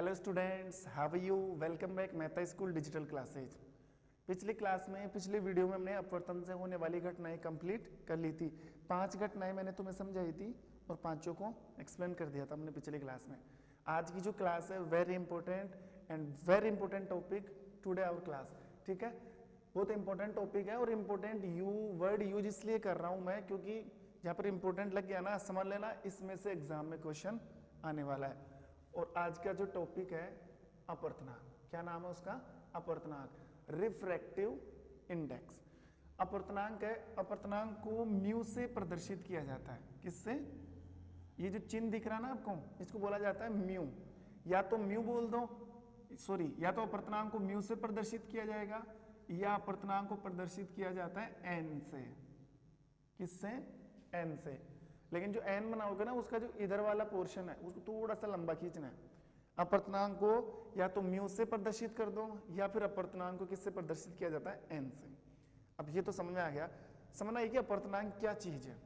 Hello students, how are you? Welcome back Mehta school digital classes. पिछली class में, पिछले video में हमने अपवर्तन से होने वाली घटनाएं कंप्लीट कर ली थी। 5 घटनाएं मैंने तुम्हें समझाई थी और 5 को एक्सप्लेन कर दिया था हमने पिछली क्लास में। आज की जो क्लास है very important and very important topic today our class. ठीक है, बहुत इंपॉर्टेंट टॉपिक है और इंपॉर्टेंट वर्ड यूज इसलिए कर रहा हूं मैं क्योंकि यहाँ पर इंपॉर्टेंट लग गया ना, समझ लेना इसमें से एग्जाम में क्वेश्चन आने वाला है। और आज का जो टॉपिक है अपवर्तनांक, क्या नाम है उसका? अपवर्तनांक, रिफ्रैक्टिव इंडेक्स। अपवर्तनांक है, अपवर्तनांक को म्यू से प्रदर्शित किया जाता है। किससे? ये जो चिन्ह दिख रहा है ना आपको, इसको बोला जाता है म्यू। या तो म्यू बोल दो, सॉरी, या तो अपवर्तनांक को म्यू से प्रदर्शित किया जाएगा या अपवर्तनांक को प्रदर्शित किया जाता है एन से। किससे? एन से। लेकिन जो एन बनाओगे ना, उसका जो इधर वाला पोर्शन है उसको थोड़ा सा लंबा खींचना है। अपवर्तनांक को या तो म्यू से प्रदर्शित कर दो या फिर अपवर्तनांक को किससे प्रदर्शित किया जाता है? एन से। अब ये तो समझ में आ गया। समझना है कि अपवर्तनांक क्या चीज है।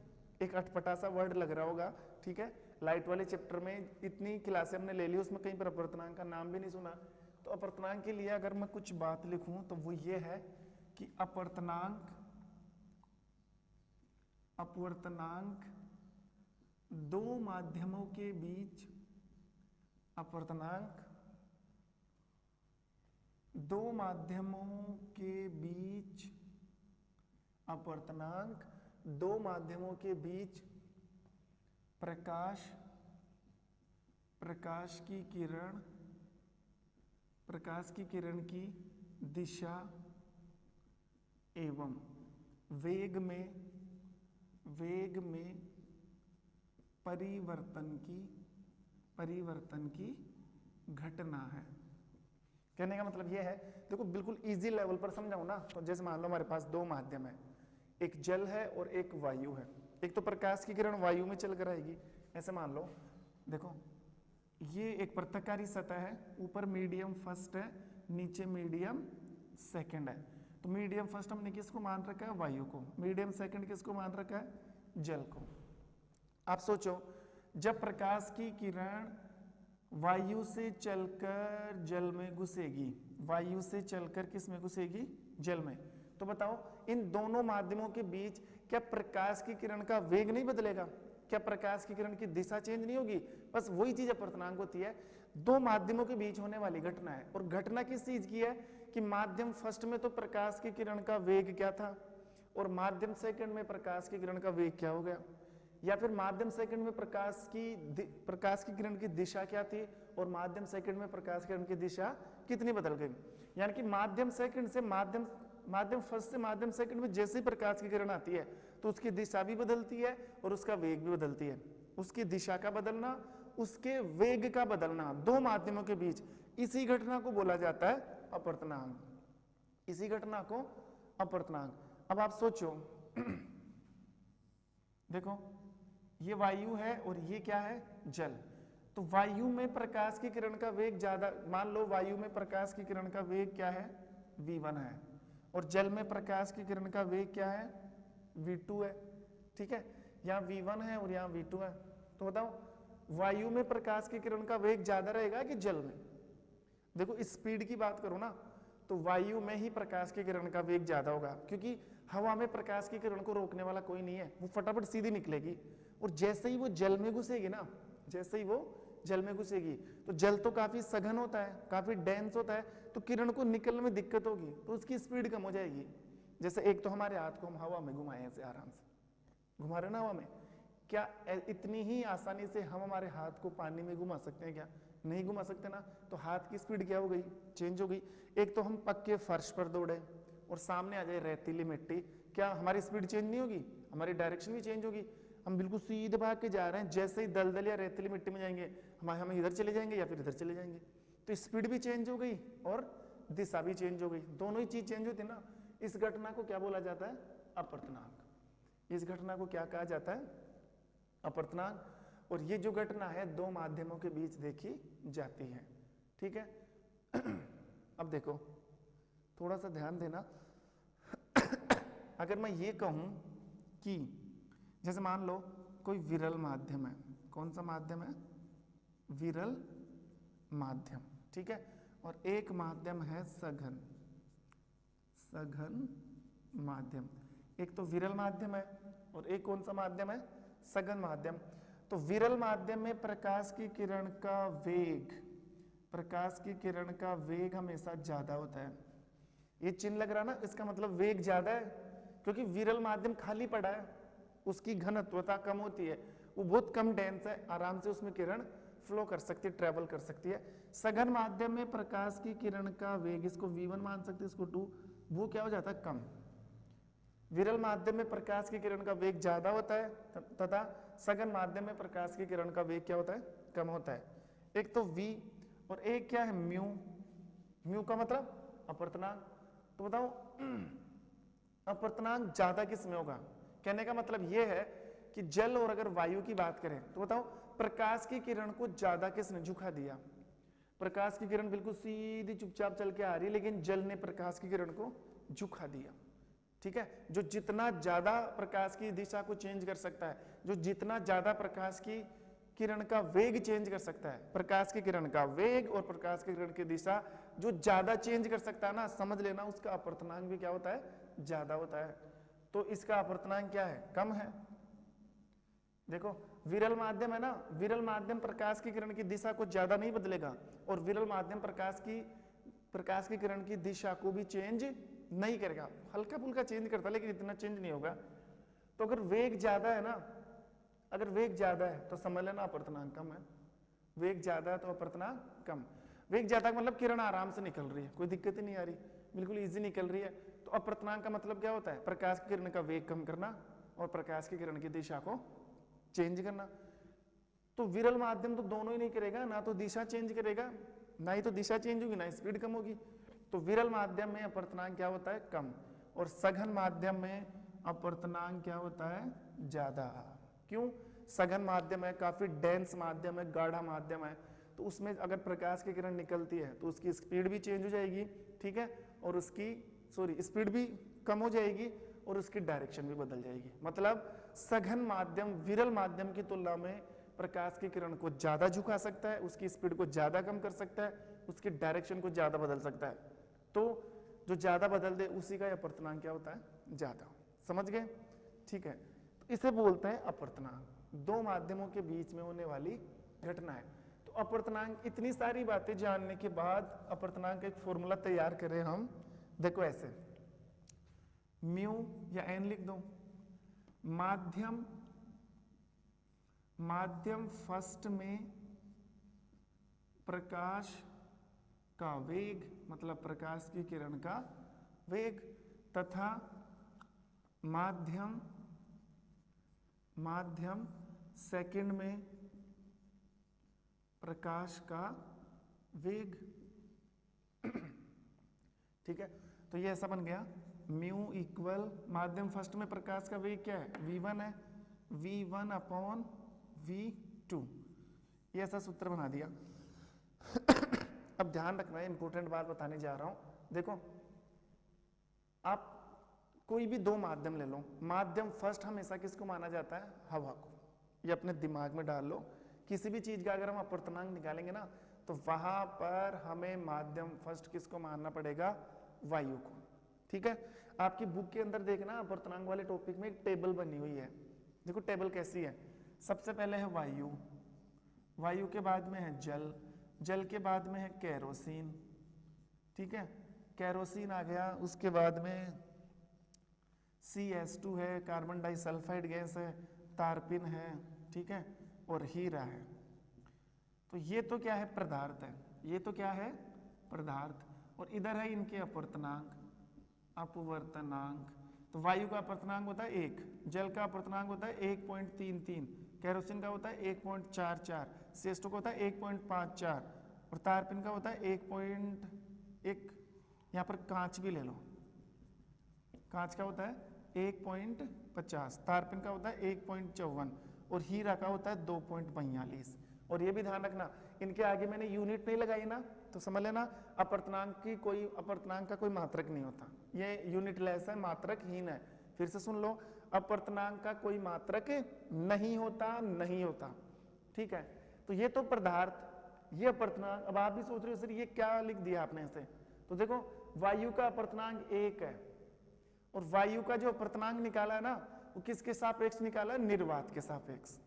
एक अटपटा सा वर्ड लग रहा होगा, ठीक है। लाइट वाले चैप्टर में इतनी क्लासें हमने ले ली, उसमें कहीं पर अपवर्तनांक का नाम भी नहीं सुना। तो अपवर्तनांक के लिए अगर मैं कुछ बात लिखूं तो वो ये है कि अपवर्तनांक दो माध्यमों के बीच, अपवर्तनांक दो माध्यमों के बीच, अपवर्तनांक दो माध्यमों के बीच प्रकाश की किरण की दिशा एवं वेग में परिवर्तन की घटना है। कहने का मतलब यह है, देखो बिल्कुल इजी लेवल पर समझाऊं ना, तो जैसे मान लो हमारे पास दो माध्यम है, एक जल है और एक वायु है। एक तो प्रकाश की किरण वायु में चल कर आएगी, ऐसे मान लो। देखो ये एक पृथककारी सतह है, ऊपर मीडियम फर्स्ट है, नीचे मीडियम सेकंड है। तो मीडियम फर्स्ट हमने किसको मान रखा है? वायु को। मीडियम सेकंड किसको मान रखा है? जल को। आप सोचो, जब प्रकाश की किरण वायु से चलकर जल में घुसेगी, वायु से चलकर किस में घुसेगी? जल में। तो बताओ इन दोनों माध्यमों के बीच क्या प्रकाश की किरण का वेग नहीं बदलेगा? क्या प्रकाश की किरण की दिशा चेंज नहीं होगी? बस वही चीज अपवर्तनांक होती है। दो माध्यमों के बीच होने वाली घटना है। और घटना किस चीज की है कि माध्यम फर्स्ट में तो प्रकाश की किरण का वेग क्या था और माध्यम सेकंड में प्रकाश की किरण का वेग क्या हो गया, या फिर माध्यम सेकंड में प्रकाश की किरण की दिशा क्या थी और माध्यम सेकंड में प्रकाश की किरण की दिशा कितनी बदल गई। यानी कि माध्यम सेकंड से माध्यम फर्स्ट से माध्यम सेकंड में जैसे ही प्रकाश की किरण आती है तो उसकी दिशा भी बदलती है और उसका वेग भी बदलती है। उसकी दिशा का बदलना, उसके वेग का बदलना, दो माध्यमों के बीच, इसी घटना को बोला जाता है अपवर्तनांक। इसी घटना को अपवर्तनांक। अब आप सोचो, देखो ये वायु है और ये क्या है? जल। तो वायु में प्रकाश की किरण का वेग ज्यादा, मान लो वायु में प्रकाश की किरण का वेग क्या है? v1 है। और जल में प्रकाश की किरण का वेग क्या है? v2 है। ठीक है, यहाँ v1 है और यहाँ v2 है। तो बताओ वायु में प्रकाश की किरण का वेग ज्यादा रहेगा कि जल में? देखो स्पीड की बात करो ना, तो वायु में ही प्रकाश की किरण का वेग ज्यादा होगा, क्योंकि हवा में प्रकाश की किरण को रोकने वाला कोई नहीं है, वो फटाफट सीधी निकलेगी। और जैसे ही वो जल में घुसेगी ना, जैसे ही वो जल में घुसेगी, तो जल तो काफी सघन होता है, काफी डेंस होता है, तो किरण को निकलने में दिक्कत होगी, तो उसकी स्पीड कम हो जाएगी। जैसे एक तो हमारे हाथ को हम हवा में घुमाए, ऐसे आराम से घुमा रहे ना हवा में, क्या इतनी ही आसानी से हम हमारे हाथ को पानी में घुमा सकते हैं? क्या नहीं घुमा सकते ना। तो हाथ की स्पीड क्या हो गई? चेंज हो गई। एक तो हम पक्के फर्श पर दौड़े और सामने आ जाए रेतीली मिट्टी, क्या हमारी स्पीड चेंज नहीं होगी? हमारी डायरेक्शन भी चेंज होगी। हम बिल्कुल सीधे भाग के जा रहे हैं, जैसे ही दलदल या रेतीली मिट्टी में जाएंगे हम इधर चले जाएंगे या फिर इधर चले जाएंगे। तो स्पीड भी चेंज हो गई और दिशा भी चेंज हो गई, दोनों ही चीज चेंज होती है ना। इस घटना को क्या बोला जाता है? अपवर्तनांक। इस घटना को क्या कहा जाता है? अपवर्तनांक। और ये जो घटना है दो माध्यमों के बीच देखी जाती है। ठीक है, अब देखो थोड़ा सा ध्यान देना। अगर मैं ये कहूं कि जैसे मान लो कोई विरल माध्यम है, कौन सा माध्यम है? विरल माध्यम, ठीक है। और एक माध्यम है सघन, सघन माध्यम। एक तो विरल माध्यम है और एक कौन सा माध्यम है, सघन माध्यम। तो विरल माध्यम में प्रकाश की किरण का वेग, प्रकाश की किरण का वेग हमेशा ज्यादा होता है। ये चिन्ह लग रहा ना, इसका मतलब वेग ज्यादा है, क्योंकि विरल माध्यम खाली पड़ा है, उसकी घनत्वता कम होती है, वो बहुत कम डेंस है, आराम से उसमें किरण फ्लो कर सकती है, ट्रेवल कर सकती है। सघन माध्यम में प्रकाश की किरण का वेग, इसको v1 मान सकते हैं, इसको 2, वो क्या हो जाता है, कम। विरल माध्यम में प्रकाश की किरण का वेग ज्यादा होता है तथा सघन माध्यम में प्रकाश की किरण का वेग क्या होता है, कम होता है। एक तो v और एक क्या है म्यू। म्यू का मतलब अपवर्तनांक। तो बताओ अपवर्तनांक ज्यादा किस में होगा, कहने का मतलब यह है कि जल और अगर वायु की बात करें तो बताओ प्रकाश की किरण को ज्यादा किसने झुका दिया। प्रकाश की किरण बिल्कुल सीधी चुपचाप चल के आ रही है, लेकिन जल ने प्रकाश की किरण को झुका दिया, ठीक है। जो जितना ज्यादा प्रकाश की दिशा को चेंज कर सकता है, जो जितना ज्यादा प्रकाश की किरण का वेग चेंज कर सकता है, प्रकाश की किरण का वेग और प्रकाश की किरण की दिशा जो ज्यादा चेंज कर सकता है ना, समझ लेना उसका अपवर्तनांक भी क्या होता है, ज्यादा होता है। तो इसका अपवर्तनांक क्या है, कम है। देखो विरल माध्यम है ना, विरल माध्यम प्रकाश की किरण की दिशा को ज्यादा नहीं बदलेगा, और विरल माध्यम प्रकाश की किरण की दिशा को भी चेंज नहीं करेगा, हल्का फुल्का चेंज करता है लेकिन इतना चेंज नहीं होगा। तो अगर वेग ज्यादा है ना, अगर वेग ज्यादा है तो समझ लेना अपवर्तनांक कम है। वेग ज्यादा है तो अपवर्तनांक कम। वेग ज्यादा का मतलब किरण आराम से निकल रही है, कोई दिक्कत ही नहीं आ रही, बिल्कुल इजी निकल रही है। तो अपवर्तनांक का मतलब क्या होता है, प्रकाश की किरण का वेग कम करना और प्रकाश की किरण की दिशा को चेंज करना। तो विरल माध्यम तो दोनों ही नहीं करेगा, ना तो दिशा चेंज करेगा, ना ही तो दिशा चेंज होगी, ना स्पीड कम होगी। तो विरल माध्यम में अपवर्तनांक क्या होता है, कम, और सघन माध्यम में अपवर्तनांक क्या होता है, ज्यादा। क्यों, सघन माध्यम है, काफी डेंस माध्यम है, गाढ़ा माध्यम है, तो उसमें अगर प्रकाश की किरण निकलती है तो उसकी स्पीड भी चेंज हो जाएगी, ठीक है, और उसकी स्पीड भी कम हो जाएगी और उसकी डायरेक्शन भी बदल जाएगी। मतलब सघन माध्यम विरल माध्यम की तुलना में प्रकाश की किरण को ज्यादा झुका सकता है, उसकी स्पीड को ज्यादा कम कर सकता है, उसकी डायरेक्शन को ज्यादा बदल सकता है। तो जो ज्यादा बदल दे उसी का अपवर्तनांक क्या होता है, ज्यादा। समझ गए, ठीक है। तो इसे बोलते हैं अपवर्तनांक, दो माध्यमों के बीच में होने वाली घटना है। तो अपवर्तनांक, इतनी सारी बातें जानने के बाद अपवर्तनांक का एक फॉर्मूला तैयार करें हम। देखो ऐसे, म्यू या एन लिख दो, माध्यम फर्स्ट में प्रकाश का वेग, मतलब प्रकाश की किरण का वेग, तथा माध्यम सेकंड में प्रकाश का वेग, ठीक है। तो ये ऐसा बन गया, म्यू इक्वल माध्यम फर्स्ट में प्रकाश का वेग क्या है, v1 है, v1 अपॉन v2, ये ऐसा सूत्र बना दिया। अब ध्यान रखना है, इंपॉर्टेंट बात बताने जा रहा हूं। देखो आप कोई भी दो माध्यम ले लो, माध्यम फर्स्ट हमेशा किसको माना जाता है, हवा को। ये अपने दिमाग में डाल लो, किसी भी चीज का अगर हम अपवर्तनांक निकालेंगे ना तो वहां पर हमें माध्यम फर्स्ट किसको मानना पड़ेगा, वायु को, ठीक है। आपकी बुक के अंदर देखना अपवर्तनांक वाले टॉपिक में एक टेबल बनी हुई है। देखो टेबल कैसी है, सबसे पहले है वायु, वायु के बाद में है जल, जल के बाद में है केरोसिन, ठीक है, केरोसिन आ गया, उसके बाद में CH2 है, कार्बन डाइसल्फाइड गैस है, तारपिन है, ठीक है, और हीरा है। तो ये तो क्या है, पदार्थ है, ये तो क्या है, पदार्थ, और इधर है इनके अपवर्तनांक, तो वायु का अपवर्तनांक होता है 1, जल का अपवर्तनांक होता है 1.33, केरोसिन का होता है 1.44, CH2 का होता है 1.54, और तारपिन का होता है 1.1। यहाँ पर कांच भी ले लो, कांच का होता है 1.50, तारपिन का होता है 1.54, और हीरा का होता है 2.42। और ये भी ध्यान रखना, इनके आगे मैंने यूनिट नहीं लगाई ना, तो समझ लेना अपवर्तनांक का कोई मात्रक नहीं होता, ये यूनिट लेस है, मात्रकहीन है। फिर से सुन लो, अपवर्तनांक का कोई मात्रक नहीं होता, ठीक है। तो ये तो पदार्थ, ये अपर्तनांक। अब आप भी सोच रहे हो सर ये क्या लिख दिया आपने इसे, तो देखो वायु का अपर्तनांक 1 है और वायु का जो अपर्तनांक निकाला है ना वो किसके सापेक्ष निकाला है, निर्वात के सापेक्ष।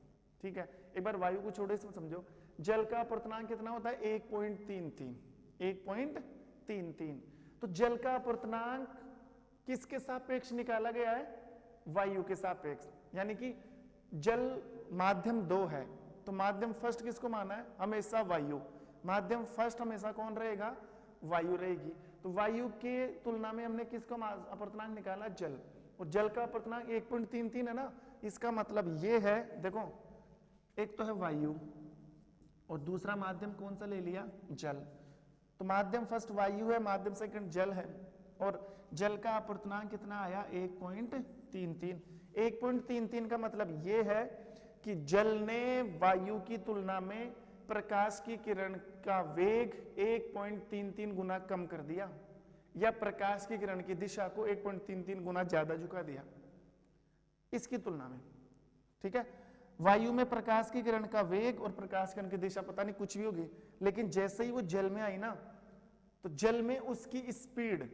ठीक है, एक बार वायु को छोड़े इसमें समझो, जल का अपर्तनांक कितना होता है 1.33, 1.33। तो जल का अपर्तनांक किसके सापेक्ष निकाला गया है, वायु के सापेक्ष। यानी कि जल माध्यम 2 है तो माध्यम फर्स्ट किसको माना है, हमेशा वायु। माध्यम फर्स्ट हमेशा कौन रहेगा, वायु रहेगी। तो वायु के तुलना में हमने किसको अपर्तनांक निकाला, जल। और जल का अपर्तनांक 1.33 है ना, इसका मतलब ये है, देखो एक तो है वायु और दूसरा माध्यम कौन सा ले लिया, जल। तो माध्यम फर्स्ट वायु है, माध्यम सेकंड जल है और जल का अपर्तनांक कितना आया 1.33। 1.33 का मतलब ये है कि जल ने वायु की तुलना में प्रकाश की किरण का वेग 1.33 गुना कम कर दिया या प्रकाश की किरण की दिशा को 1.33 गुना ज्यादा झुका दिया इसकी तुलना में। ठीक है, वायु में प्रकाश की किरण का वेग और प्रकाश किरण की दिशा पता नहीं कुछ भी होगी, लेकिन जैसे ही वो जल में आई ना तो जल में उसकी स्पीड,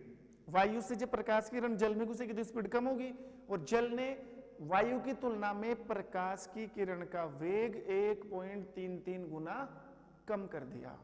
वायु से जब प्रकाश की किरण जल में घुसेगी तो स्पीड कम होगी और जल ने वायु की तुलना में प्रकाश की किरण का वेग 1.33 गुना कम कर दिया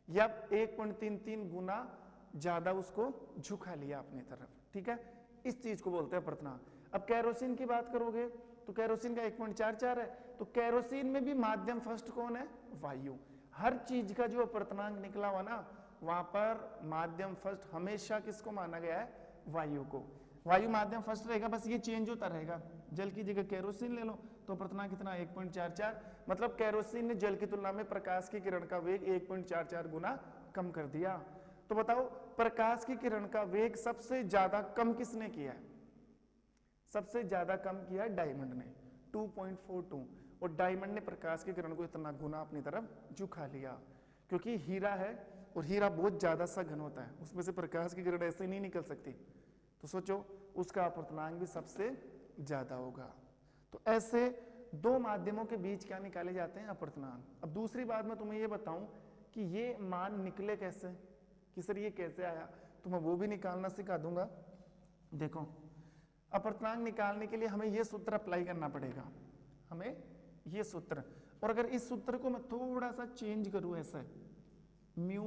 या 1.33 गुना ज्यादा उसको झुका लिया अपनी तरफ। ठीक है, इस चीज को बोलते हैं अपर्तनांक। अब केरोसिन की बात करोगे तो केरोसिन का 1.44 है, तो केरोसिन में भी माध्यम फर्स्ट कौन है, वायु। हर चीज का जो अपर्तनांक निकला हुआ ना वहां पर माध्यम फर्स्ट हमेशा किसको माना गया है, वायु को। वायु माध्यम फर्स्ट रहेगा, बस ये चेंज होता रहेगा। जल की जगह केरोसिन ले लो तो अपर्तनांक कितना 1.44, मतलब केरोसिन ने जल की तुलना में प्रकाश की किरण का वेग 1.44 गुना कम कर दिया। तो बताओ प्रकाश की किरण का वेग सबसे ज्यादा कम किसने किया है, सबसे ज्यादा कम किया है डायमंड ने 2.42, और डायमंड ने प्रकाश की किरण को इतना गुना अपनी तरफ झुका लिया क्योंकि हीरा है और हीरा बहुत ज्यादा सघन होता है, उसमें से प्रकाश की किरण ऐसे नहीं निकल सकती, तो सोचो उसका अपर्तनांक भी सबसे ज्यादा होगा। तो ऐसे दो माध्यमों के बीच क्या निकाले जाते हैं, अपर्तनांक। अब दूसरी बात मैं तुम्हें ये बताऊं कि ये मान निकले कैसे, कि सर ये कैसे आया, तो मैं वो भी निकालना सिखा दूंगा। देखो अपर्तनांक निकालने के लिए हमें ये सूत्र अप्लाई करना पड़ेगा, हमें ये सूत्र, और अगर इस सूत्र को मैं थोड़ा सा चेंज करूं ऐसे, म्यू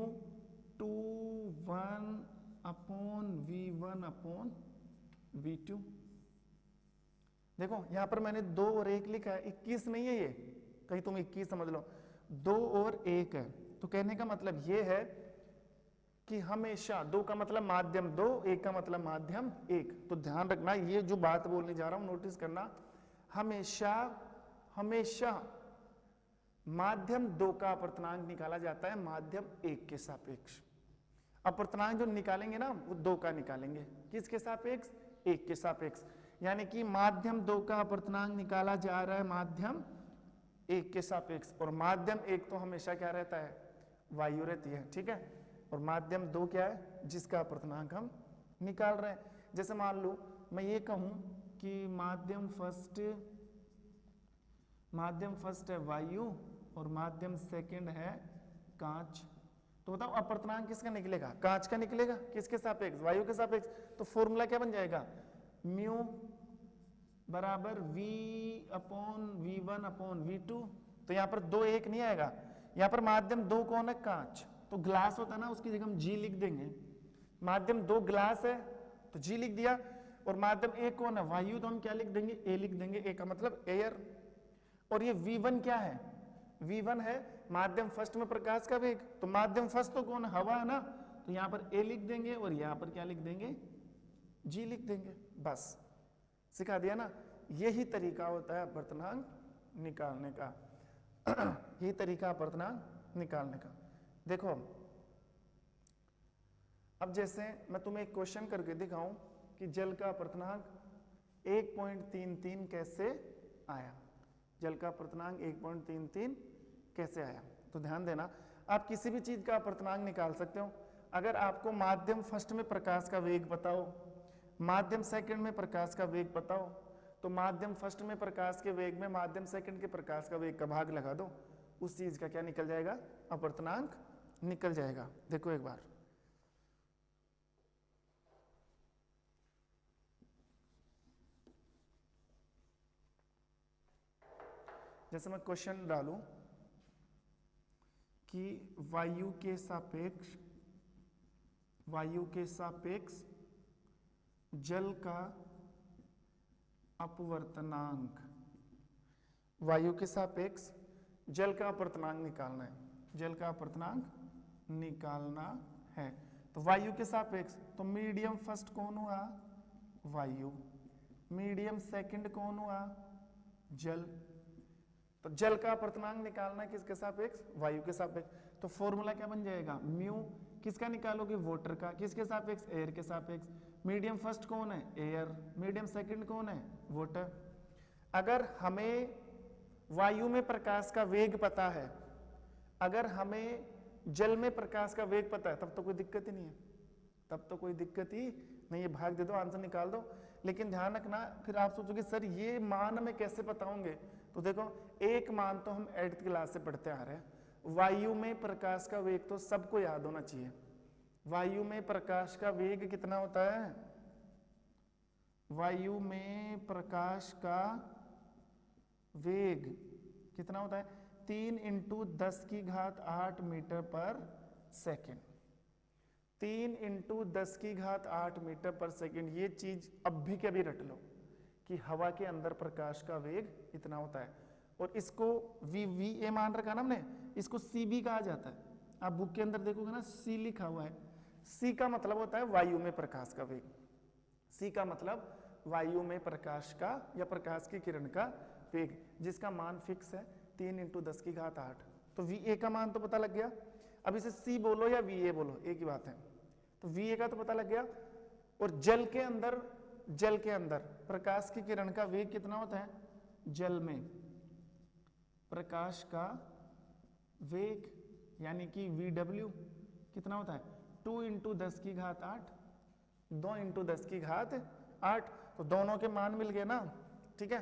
2 1/v1/v2। देखो यहां पर मैंने 2 और 1 लिखा है, 21 नहीं है ये, कहीं तुम 21 समझ लो, 2 और 1 है। तो कहने का मतलब ये है कि हमेशा 2 का मतलब माध्यम 2, 1 का मतलब माध्यम 1। तो ध्यान रखना, ये जो बात बोलने जा रहा हूं नोटिस करना, हमेशा हमेशा माध्यम 2 का अपर्तनांक निकाला जाता है माध्यम 1 के सापेक्ष। अपर्तनांक जो निकालेंगे ना वो 2 का निकालेंगे, किसके सापेक्ष, 1 के सापेक्ष। यानी कि माध्यम 2 का अपर्तनांक निकाला जा रहा है माध्यम 1 के सापेक्ष, और माध्यम 1 तो हमेशा क्या रहता है, वायु रहती है। ठीक है, और माध्यम 2 क्या है, जिसका अपर्तनांक हम निकाल रहे हैं। जैसे मान लो मैं ये कहूं कि माध्यम फर्स्ट है वायु और माध्यम सेकंड है कांच, तो बताओ अपर्तनांक किसका निकलेगा, कांच का निकलेगा, किसके सापेक्ष, वायु के सापेक्ष। तो फॉर्मूला क्या बन जाएगा, म्यू बराबर v/v1/v2। तो यहाँ पर 2 1 नहीं आएगा, यहाँ पर माध्यम 2 कौन है, कांच, तो ग्लास होता है ना उसकी जगह हम जी लिख देंगे। माध्यम 2 ग्लास है तो जी लिख दिया, और माध्यम 1 कौन है, वायु, तो हम क्या लिख देंगे, ए लिख देंगे, ए का मतलब एयर। और ये v1 क्या है, v1 है माध्यम फर्स्ट में प्रकाश का वेग, तो माध्यम फर्स्ट तो कौन है, हवा है ना, तो यहाँ पर ए लिख देंगे और यहाँ पर क्या लिख देंगे, जी लिख देंगे। बस सिखा दिया ना, यही तरीका होता है अपर्तनांक निकालने का यही तरीका अपर्तनांक निकालने का। देखो अब जैसे मैं तुम्हें एक क्वेश्चन करके दिखाऊं कि जल का अपर्तनांक 1.33 कैसे आया, जल का अपर्तनांक 1.33 कैसे आया। तो ध्यान देना, आप किसी भी चीज का अपर्तनांक निकाल सकते हो। अगर आपको माध्यम फर्स्ट में प्रकाश का वेग बताओ, माध्यम सेकंड में प्रकाश का वेग पता हो, तो माध्यम फर्स्ट में प्रकाश के वेग में माध्यम सेकंड के प्रकाश का वेग का भाग लगा दो, उस चीज का क्या निकल जाएगा, अपर्तनांक निकल जाएगा। देखो एक बार, जैसे मैं क्वेश्चन डालूं कि वायु के सापेक्ष जल का अपवर्तनांक, वायु के सापेक्ष जल का अपवर्तनांक निकालना है, जल का अपवर्तनांक निकालना है। तो वायु के सापेक्ष, तो मीडियम फर्स्ट कौन हुआ, वायु, मीडियम सेकंड कौन हुआ, जल। तो जल का अपवर्तनांक निकालना है किसके सापेक्ष, वायु के सापेक्ष। तो फॉर्मूला क्या बन जाएगा, म्यू किसका निकालोगे, वाटर का, किसके सापेक्ष, एयर के सापेक्ष। मीडियम फर्स्ट कौन है, एयर, मीडियम सेकंड कौन है, वाटर। अगर हमें वायु में प्रकाश का वेग पता है, अगर हमें जल में प्रकाश का वेग पता है, तब तो कोई दिक्कत ही नहीं है, तब तो कोई दिक्कत ही नहीं है, भाग दे दो, आंसर निकाल दो। लेकिन ध्यान रखना, फिर आप सोचोगे सर ये मान में कैसे पता होंगे। तो देखो एक मान तो हम 8th क्लास से पढ़ते आ रहे हैं, वायु में प्रकाश का वेग तो सबको याद होना चाहिए। वायु में प्रकाश का वेग कितना होता है, वायु में प्रकाश का वेग कितना होता है, 3 × 10⁸ मीटर पर सेकेंड, 3 × 10⁸ मीटर पर सेकेंड। ये चीज अब भी कभी रट लो कि हवा के अंदर प्रकाश का वेग इतना होता है, और इसको VA मान रखा ना हमने, इसको CB कहा जाता है। आप बुक के अंदर देखोगे ना C लिखा हुआ है, C का मतलब होता है वायु में प्रकाश का वेग, C का मतलब वायु में प्रकाश का या प्रकाश की किरण का वेग, जिसका मान फिक्स है 3 × 10⁸। तो VA का मान तो पता लग गया। अब इसे C बोलो या VA बोलो एक ही बात है। तो VA का तो पता लग गया। और जल के अंदर प्रकाश की किरण का वेग कितना होता है, जल में प्रकाश का वेग यानी कि VW कितना होता है, 2 × 10⁸, 2 × 10⁸। तो दोनों के मान मिल गए ना, ठीक है।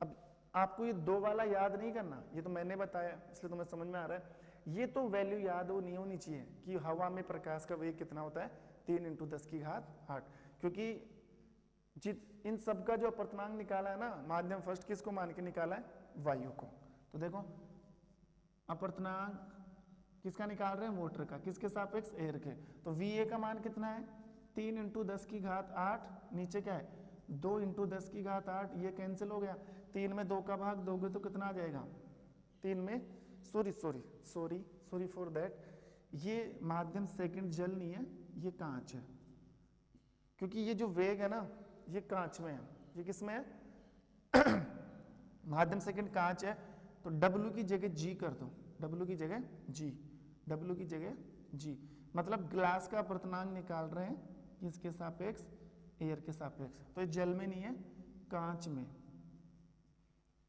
अब आपको ये 2 वाला याद नहीं करना, ये तो मैंने बताया इसलिए तुम्हें समझ में आ रहा है। ये तो वैल्यू याद हो नहीं होनी चाहिए कि हवा में प्रकाश का वेग कितना होता है, 3 × 10⁸, क्योंकि इन सब का जो अपवर्तनांक निकाला है ना, माध्यम फर्स्ट किसको मान के निकाला है, वायु को। तो देखो अपवर्तनांक किसका निकाल रहे हैं, वाटर का, किसके सापेक्ष, एयर के। तो VA का मान कितना है, 3 × 10⁸, नीचे क्या है 2 × 10⁸। ये कैंसिल हो गया, 3 में 2 का भाग दोगे तो कितना आ जाएगा, 3 में सॉरी फॉर दैट, ये माध्यम सेकंड जल नहीं है, ये कांच है, क्योंकि ये जो वेग है ना ये कांच में है, ये किस में है माध्यम सेकंड कांच है। तो W की जगह G कर दो, W की जगह G, मतलब ग्लास का अपवर्तनांक निकाल रहे हैं किसके सापेक्ष, एयर के सापेक्ष। तो ये जल में नहीं है, कांच में,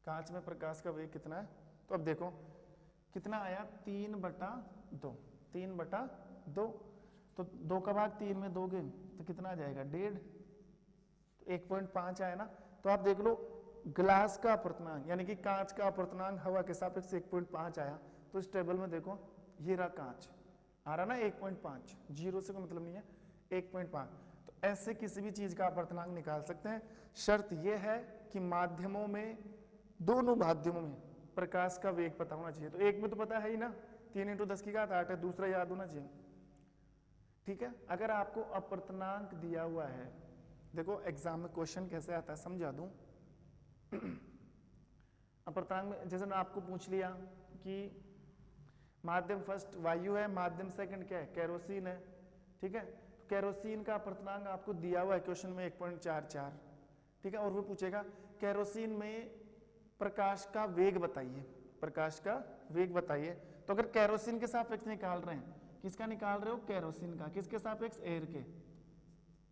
कांच में प्रकाश का वेग कितना है। तो अब देखो कितना आया, 3/2, 3/2। तो 2 का भाग 3 में दोगे तो कितना आ जाएगा, 1.5, तो 1.5 आया ना। तो आप देख लो ग्लास का अपवर्तनांक यानी कि कांच का अपवर्तनांक हवा के सापेक्ष 1.5 आया। तो इस टेबल में देखो ये रहा कांच, आ रहा ना 1.5, 0 से कोई मतलब नहीं है, 1.5। तो ऐसे किसी भी चीज का अपवर्तनांक निकाल सकते हैं। शर्त यह है कि माध्यमों में, दोनों माध्यमों में प्रकाश का वेग पता होना चाहिए। तो एक में तो पता है ही ना, 3 × 10⁸ है, दूसरा याद होना चाहिए, ठीक है। अगर आपको अपवर्तनांक दिया हुआ है, देखो एग्जाम में क्वेश्चन कैसे आता है समझा दूं। अपवर्तनांक में जैसे मैं आपको पूछ लिया कि माध्यम फर्स्ट वायु है, माध्यम सेकंड क्या है, केरोसिन है, ठीक है। तो केरोसिन का अपवर्तनांक आपको दिया हुआ है क्वेश्चन में 1.44, ठीक है। और वो पूछेगा केरोसिन में प्रकाश का वेग बताइए, प्रकाश का वेग बताइए। तो अगर केरोसिन के सापेक्ष निकाल रहे हैं, किसका निकाल रहे हो, केरोसिन का, किसके सापेक्ष, एयर के,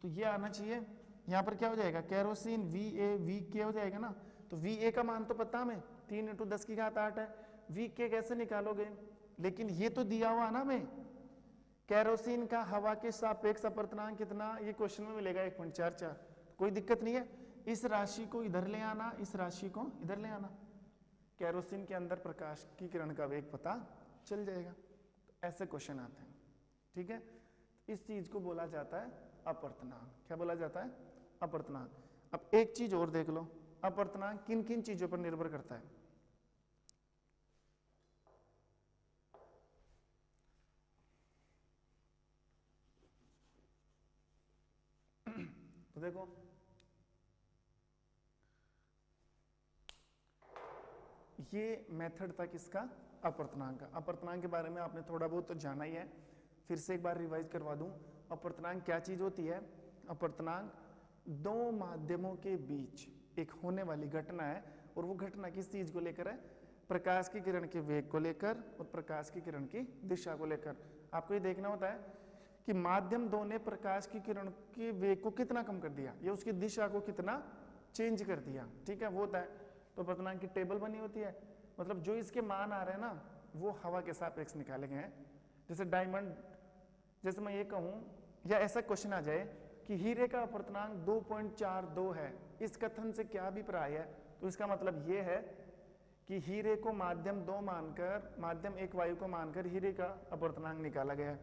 तो ये आना चाहिए। यहाँ पर क्या हो जाएगा, केरोसिन VK हो जाएगा ना। तो VA का मान तो पता हमें 3 × 10⁸ है, VK कैसे निकालोगे, लेकिन ये तो दिया हुआ ना हमें, केरोसिन का हवा के सापेक्ष अपवर्तनांक कितना, ये क्वेश्चन में मिलेगा 1.44। कोई दिक्कत नहीं है, इस राशि को इधर ले आना, इस राशि को इधर ले आना, केरोसिन के अंदर प्रकाश की किरण का वेग पता चल जाएगा। तो ऐसे क्वेश्चन आते हैं, ठीक है। इस चीज को बोला जाता है अपवर्तनांक। क्या बोला जाता है? अपवर्तनांक। अब एक चीज और देख लो, अपवर्तनांक किन किन चीजों पर निर्भर करता है? तो देखो, ये मेथड था किसका? अपवर्तनांक का। अपवर्तनांक के बारे में आपने थोड़ा बहुत तो जाना ही है, फिर से एक बार रिवाइज करवा दूं। अपवर्तनांक क्या चीज होती है? अपवर्तनांक दो माध्यमों के बीच एक होने वाली घटना है, और वो घटना किस चीज को लेकर है? प्रकाश की किरण के वेग को लेकर और प्रकाश की किरण की दिशा को लेकर। आपको ये देखना होता है कि माध्यम 2 ने प्रकाश की किरण के वेग को कितना कम कर दिया या उसकी दिशा को कितना चेंज कर दिया, ठीक है, वो होता है। तो अपवर्तनांक की टेबल बनी होती है, मतलब जो इसके मान आ रहे हैं ना, वो हवा के सापेक्ष निकाले गए हैं। जैसे डायमंड, जैसे मैं ये कहूँ या ऐसा क्वेश्चन आ जाए कि हीरे का अपवर्तनांक 2.42 है, इस कथन से क्या अभिप्राय है? तो इसका मतलब ये है कि हीरे को माध्यम 2 मानकर, माध्यम 1 वायु को मानकर हीरे का अपवर्तनांक निकाला गया है,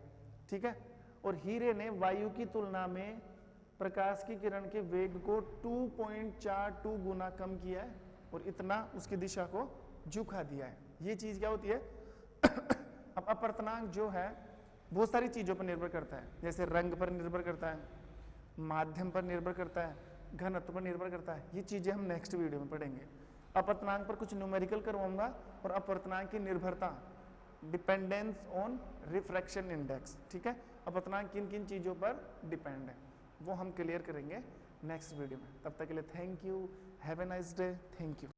ठीक है। और हीरे ने वायु की तुलना में प्रकाश की किरण के वेग को 2.42 गुना कम किया है और इतना उसकी दिशा को झुका दिया है। ये चीज क्या होती है? अब अपवर्तनांक जो है बहुत सारी चीजों पर निर्भर करता है, जैसे रंग पर निर्भर करता है, माध्यम पर निर्भर करता है, घनत्व पर निर्भर करता है। ये चीजें हम नेक्स्ट वीडियो में पढ़ेंगे। अपवर्तनांक पर कुछ न्यूमेरिकल करवाऊंगा, और अपवर्तनांक की निर्भरता, डिपेंडेंस ऑन रिफ्रैक्शन इंडेक्स, ठीक है। अपवर्तनांक किन किन चीजों पर डिपेंड है वो हम क्लियर करेंगे नेक्स्ट वीडियो में। तब तक के लिए thank you, have a nice day, thank you.